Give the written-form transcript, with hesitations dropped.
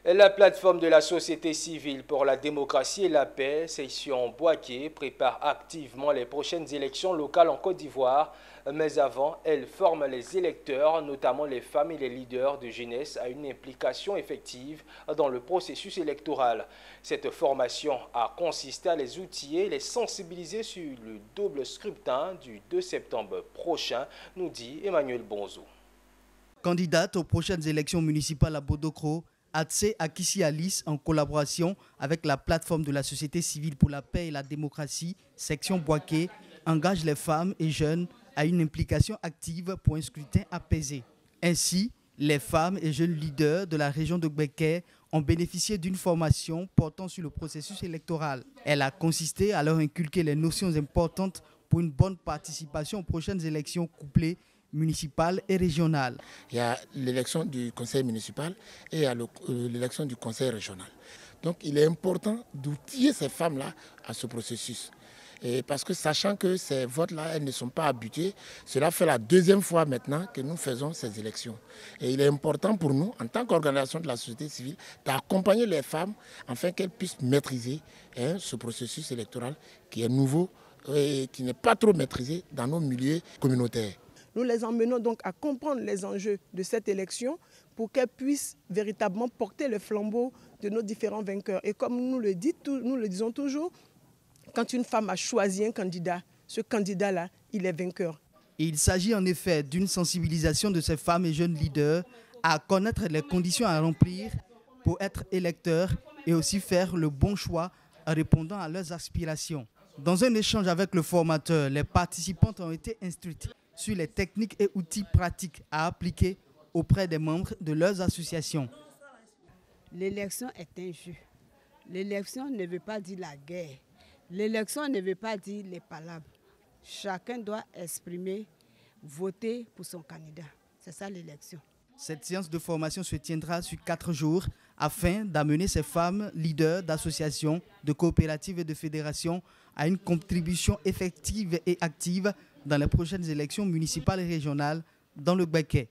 La plateforme de la société civile pour la démocratie et la paix, section Boaké, prépare activement les prochaines élections locales en Côte d'Ivoire. Mais avant, elle forme les électeurs, notamment les femmes et les leaders de jeunesse, à une implication effective dans le processus électoral. Cette formation a consisté à les outiller et les sensibiliser sur le double scrutin du 2 septembre prochain, nous dit Emmanuel Bonzo. Candidate aux prochaines élections municipales à Bodokro, Atsé Akissi Alice, en collaboration avec la plateforme de la société civile pour la paix et la démocratie, section Boaké, engage les femmes et jeunes à une implication active pour un scrutin apaisé. Ainsi, les femmes et jeunes leaders de la région de Gbeke ont bénéficié d'une formation portant sur le processus électoral. Elle a consisté à leur inculquer les notions importantes pour une bonne participation aux prochaines élections couplées municipale et régionale. Il y a l'élection du conseil municipal et il y a l'élection du conseil régional. Donc il est important d'outiller ces femmes-là à ce processus. Et parce que sachant que ces votes-là, elles ne sont pas habituées, cela fait la deuxième fois maintenant que nous faisons ces élections. Et il est important pour nous, en tant qu'organisation de la société civile, d'accompagner les femmes afin qu'elles puissent maîtriser ce processus électoral qui est nouveau et qui n'est pas trop maîtrisé dans nos milieux communautaires. Nous les emmenons donc à comprendre les enjeux de cette élection pour qu'elles puissent véritablement porter le flambeau de nos différents vainqueurs. Et comme nous le disons toujours, quand une femme a choisi un candidat, ce candidat-là, il est vainqueur. Et il s'agit en effet d'une sensibilisation de ces femmes et jeunes leaders à connaître les conditions à remplir pour être électeurs et aussi faire le bon choix en répondant à leurs aspirations. Dans un échange avec le formateur, les participantes ont été instruites sur les techniques et outils pratiques à appliquer auprès des membres de leurs associations. L'élection est un jeu. L'élection ne veut pas dire la guerre. L'élection ne veut pas dire les palabres. Chacun doit exprimer, voter pour son candidat. C'est ça l'élection. Cette séance de formation se tiendra sur 4 jours afin d'amener ces femmes leaders d'associations, de coopératives et de fédérations à une contribution effective et active dans les prochaines élections municipales et régionales dans le Gbeke.